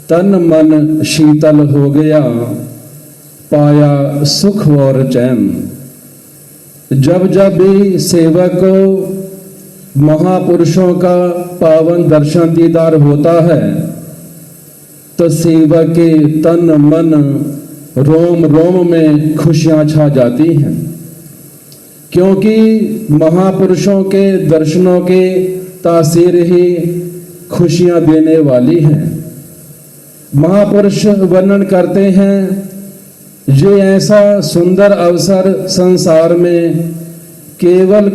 तन मन शीतल हो गया, पाया सुख और चैन। जब जब भी सेवक को महापुरुषों का पावन दर्शन दीदार होता है तो सेवक के तन मन रोम रोम में खुशियां छा जाती हैं, क्योंकि महापुरुषों के दर्शनों के तासीर ही खुशियां देने वाली हैं। महापुरुष वर्णन करते हैं, ये ऐसा सुंदर अवसर संसार में केवल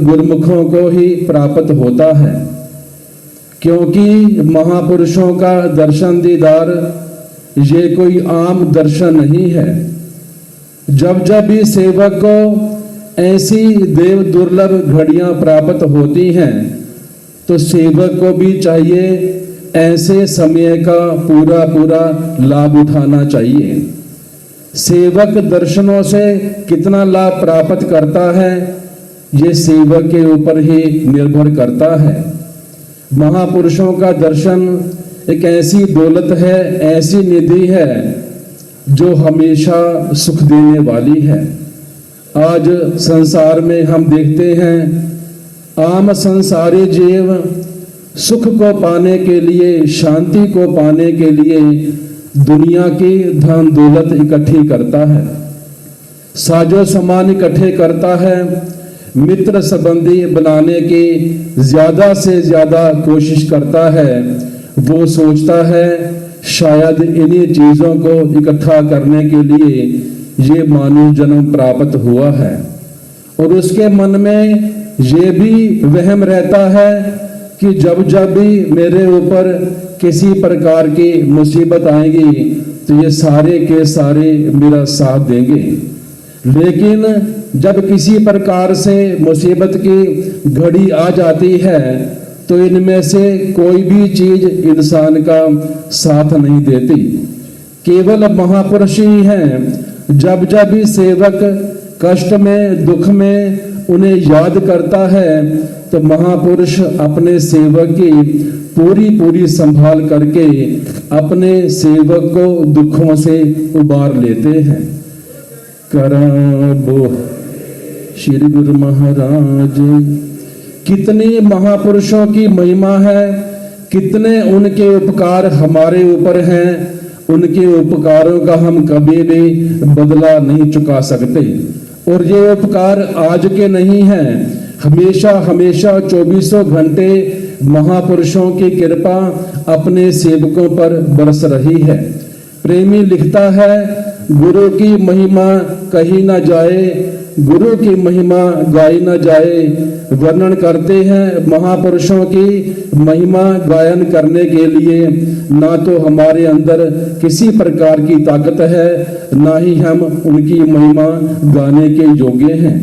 गुरुमुखों को ही प्राप्त होता है, क्योंकि महापुरुषों का दर्शन दीदार ये कोई आम दर्शन नहीं है। जब जब भी सेवक को ऐसी देव दुर्लभ घड़ियां प्राप्त होती हैं तो सेवक को भी चाहिए ऐसे समय का पूरा लाभ उठाना चाहिए। सेवक दर्शनों से कितना लाभ प्राप्त करता है ये सेवक के ऊपर ही निर्भर करता है। महापुरुषों का दर्शन एक ऐसी दौलत है, ऐसी निधि है जो हमेशा सुख देने वाली है। आज संसार में हम देखते हैं आम संसारी जीव सुख को पाने के लिए, शांति को पाने के लिए दुनिया की धन दौलत इकट्ठी करता है, साजो सामान इकट्ठे करता है, मित्र संबंधी बनाने की ज्यादा से ज्यादा कोशिश करता है। वो सोचता है शायद इन्हीं चीजों को इकट्ठा करने के लिए ये मानव जन्म प्राप्त हुआ है, और उसके मन में ये भी वहम रहता है कि जब जब भी मेरे ऊपर किसी प्रकार की मुसीबत आएगी तो ये सारे के सारे मेरा साथ देंगे। लेकिन जब किसी प्रकार से मुसीबत की घड़ी आ जाती है तो इनमें से कोई भी चीज इंसान का साथ नहीं देती। केवल महापुरुष ही हैं। जब जब भी सेवक कष्ट में, दुख में उन्हें याद करता है तो महापुरुष अपने सेवक की पूरी संभाल करके अपने सेवक को दुखों से उबार लेते हैं। करबो श्री गुरु महाराज, कितनी महापुरुषों की महिमा है, कितने उनके उपकार हमारे ऊपर हैं। उनके उपकारों का हम कभी भी बदला नहीं चुका सकते, और ये उपकार आज के नहीं हैं, हमेशा 24 घंटे महापुरुषों की कृपा अपने सेवकों पर बरस रही है। प्रेमी लिखता है, गुरु की महिमा कही ना जाए, गुरु की महिमा गाई ना जाए। वर्णन करते हैं महापुरुषों की महिमा गायन करने के लिए ना तो हमारे अंदर किसी प्रकार की ताकत है, ना ही हम उनकी महिमा गाने के योग्य हैं।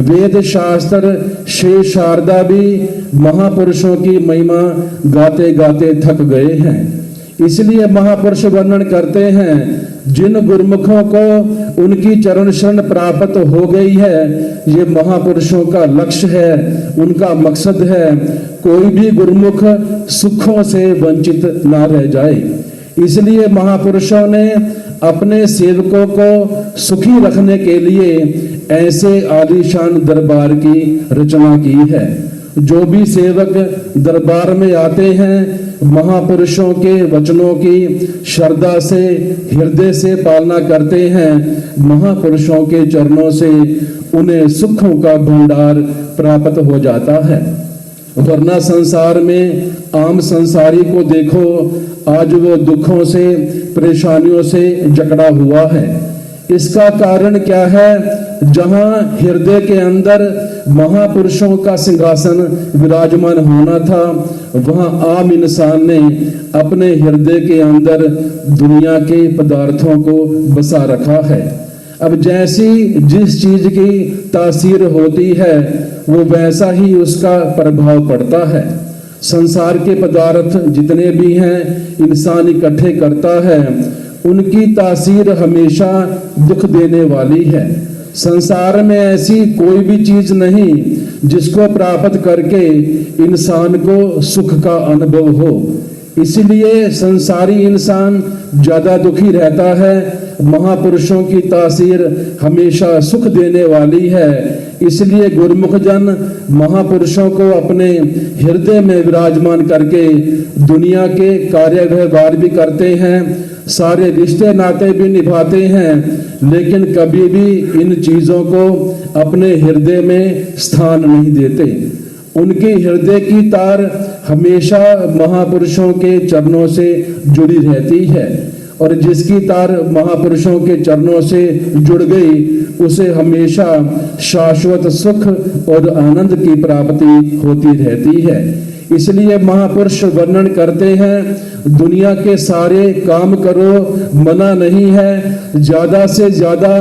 वेद शास्त्र श्री शारदा भी महापुरुषों की महिमा गाते गाते थक गए हैं। इसलिए महापुरुष वर्णन करते हैं, जिन गुरुमुखों को उनकी चरण शरण प्राप्त हो गई है, ये महापुरुषों का लक्ष्य है, उनका मकसद है। कोई भी गुरुमुख सुखों से वंचित ना रह जाए। इसलिए महापुरुषों ने अपने सेवकों को सुखी रखने के लिए ऐसे आलीशान दरबार की रचना की है। जो भी सेवक दरबार में आते हैं, महापुरुषों के वचनों की श्रद्धा से, हृदय से पालना करते हैं, महापुरुषों के चरणों से उन्हें सुखों का भंडार प्राप्त हो जाता है। वरना संसार में आम संसारी को देखो, आज वो दुखों से, परेशानियों से जकड़ा हुआ है। इसका कारण क्या है? जहां हृदय के अंदर महापुरुषों का सिंहासन विराजमान होना था, वहां आम इंसान ने अपने हृदय के अंदर दुनिया के पदार्थों को बसा रखा है। अब जैसी जिस चीज की तासीर होती है, वो वैसा ही उसका प्रभाव पड़ता है। संसार के पदार्थ जितने भी हैं, इंसान इकट्ठे करता है, उनकी तासीर हमेशा दुख देने वाली है। संसार में ऐसी कोई भी चीज नहीं जिसको प्राप्त करके इंसान को सुख का अनुभव हो। इसलिए संसारी इंसान ज्यादा दुखी रहता है। महापुरुषों की तासीर हमेशा सुख देने वाली है। इसलिए गुरुमुख जन महापुरुषों को अपने हृदय में विराजमान करके दुनिया के कार्य व्यवहार भी करते हैं, सारे रिश्ते नाते भी निभाते हैं, लेकिन कभी भी इन चीजों को अपने हृदय में स्थान नहीं देते। उनके हृदय की तार हमेशा महापुरुषों के चरणों से जुड़ी रहती है, और जिसकी तार महापुरुषों के चरणों से जुड़ गई उसे हमेशा शाश्वत सुख और आनंद की प्राप्ति होती रहती है। इसलिए महापुरुष वर्णन करते हैं, दुनिया के सारे काम करो, मना नहीं है, ज्यादा से ज्यादा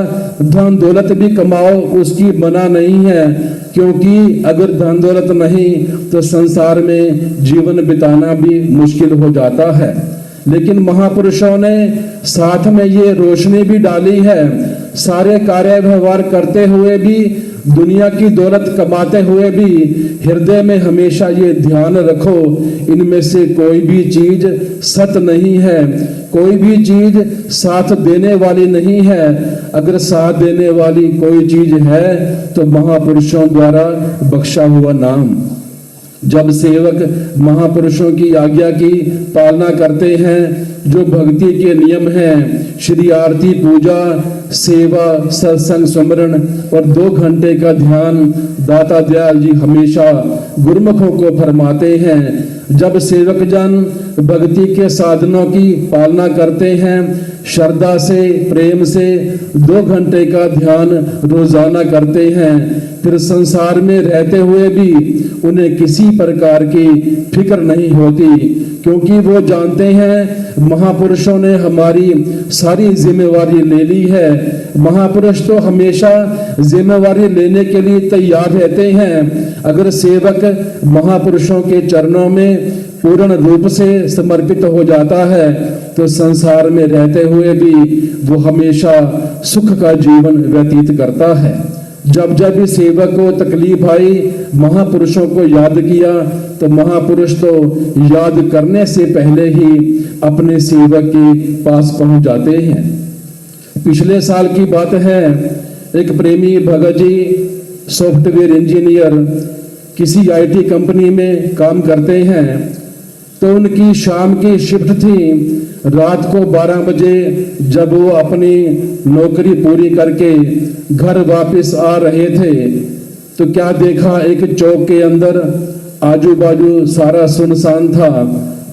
धन दौलत भी कमाओ, उसकी मना नहीं है, क्योंकि अगर धन दौलत नहीं तो संसार में जीवन बिताना भी मुश्किल हो जाता है। लेकिन महापुरुषों ने साथ में ये रोशनी भी डाली है, सारे कार्य व्यवहार करते हुए भी, दुनिया की दौलत कमाते हुए भी हृदय में हमेशा ये ध्यान रखो, इनमें से कोई भी चीज सत नहीं है, कोई भी चीज साथ देने वाली नहीं है। अगर साथ देने वाली कोई चीज है तो महापुरुषों द्वारा बख्शा हुआ नाम। जब सेवक महापुरुषों की आज्ञा की पालना करते हैं, जो भक्ति के नियम हैं, श्री आरती, पूजा, सेवा, सत्संग, स्मरण और 2 घंटे का ध्यान दाता दयाल जी हमेशा गुरुमुखों को फरमाते हैं। जब सेवक जन भक्ति के साधनों की पालना करते हैं, श्रद्धा से, प्रेम से 2 घंटे का ध्यान रोजाना करते हैं, फिर संसार में रहते हुए भी उन्हें किसी प्रकार की फिक्र नहीं होती, क्योंकि वो जानते हैं महापुरुषों ने हमारी सारी जिम्मेवारी ले ली है। महापुरुष तो हमेशा जिम्मेवारी लेने के लिए तैयार रहते हैं। अगर सेवक महापुरुषों के चरणों में पूर्ण रूप से समर्पित हो जाता है तो संसार में रहते हुए भी वो हमेशा सुख का जीवन व्यतीत करता है। जब जब भी सेवक को तकलीफ आई, महापुरुषों को याद किया, तो महापुरुष तो याद करने से पहले ही अपने सेवक के पास पहुंच जाते हैं। पिछले साल की बात है, एक प्रेमी भगत जी सॉफ्टवेयर इंजीनियर किसी आईटी कंपनी में काम करते हैं, तो उनकी शाम की शिफ्ट थी। रात को 12 बजे जब वो अपनी नौकरी पूरी करके घर वापस आ रहे थे, तो क्या देखा, एक चौक के अंदर आजू बाजू सारा सुनसान था।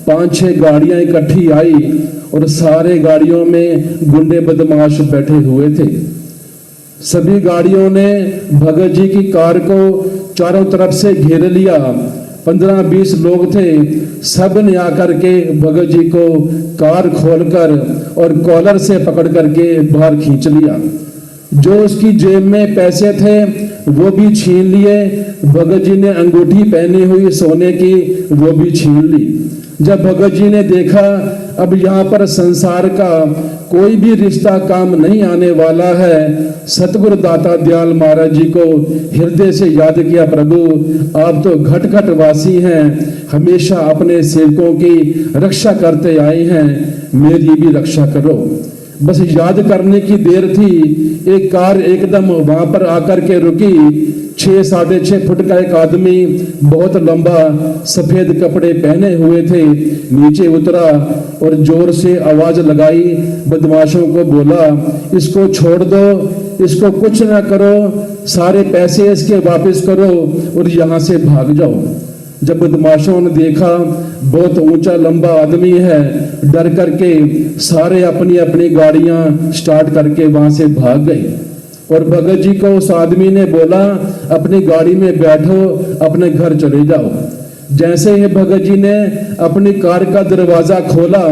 5-6 गाड़ियां इकट्ठी आई और सारे गाड़ियों में गुंडे बदमाश बैठे हुए थे। सभी गाड़ियों ने भगत जी की कार को चारों तरफ से घेर लिया। 15-20 लोग थे, सब ने आकर के भगत जी को कार खोलकर और कॉलर से पकड़ करके बाहर खींच लिया। जो उसकी जेब में पैसे थे वो भी छीन लिए। भगत जी ने अंगूठी पहनी हुई सोने की, वो भी छीन ली। जब भगत जी ने देखा अब यहाँ पर संसार का कोई भी रिश्ता काम नहीं आने वाला है, सतगुरु दाता दयाल महाराज जी को हृदय से याद किया, प्रभु आप तो घट घट वासी हैं, हमेशा अपने सेवकों की रक्षा करते आए हैं, मेरी भी रक्षा करो। बस याद करने की देर थी, एक कार एकदम वहां पर आकर के रुकी। 6-6.5 फुट का एक आदमी बहुत लंबा सफेद कपड़े पहने हुए थे, नीचे उतरा और जोर से आवाज लगाई, बदमाशों को बोला इसको छोड़ दो, इसको कुछ ना करो, सारे पैसे इसके वापस करो और यहाँ से भाग जाओ। जब बदमाशों ने देखा बहुत ऊंचा लंबा आदमी है, डर करके सारे अपनी अपनी गाड़ियां स्टार्ट करके वहां से भाग गए। और भगत जी को उस आदमी ने बोला अपनी गाड़ी में बैठो, अपने घर चले जाओ। जैसे ही भगत जी ने अपनी कार का दरवाजा खोला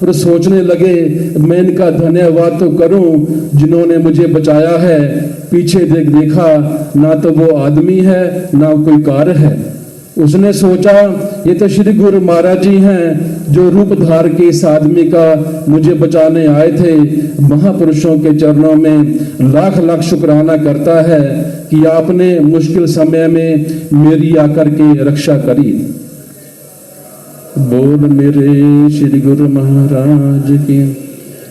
और सोचने लगे मैं इनका धन्यवाद तो करूं जिन्होंने मुझे बचाया है, पीछे देखा ना तो वो आदमी है ना कोई कार है। उसने सोचा ये तो श्री गुरु महाराज जी हैं जो रूप धार के इस आदमी का मुझे बचाने आए थे। महापुरुषों के चरणों में लाख लाख शुक्राना करता है कि आपने मुश्किल समय में मेरी आकर के रक्षा करी। बोल मेरे श्री गुरु महाराज की।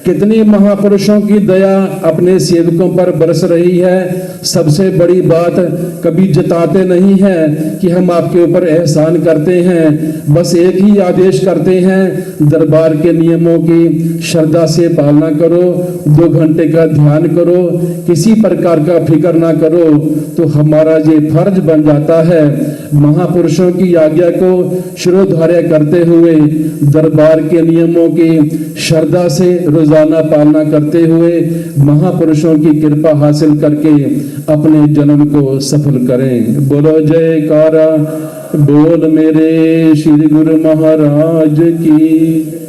कितनी महापुरुषों की दया अपने सेवकों पर बरस रही है। सबसे बड़ी बात, कभी जताते नहीं हैं कि हम आपके ऊपर एहसान करते हैं, बस एक ही आदेश करते हैं, दरबार के नियमों की श्रद्धा से पालना करो, 2 घंटे का ध्यान करो, किसी प्रकार का फिक्र ना करो। तो हमारा ये फर्ज बन जाता है महापुरुषों की आज्ञा को शिरोधार्य करते हुए, दरबार के नियमों की श्रद्धा से रोजाना पालना करते हुए महापुरुषों की कृपा हासिल करके अपने जन्म को सफल करें। बोलो जयकारा, बोल मेरे श्री गुरु महाराज की।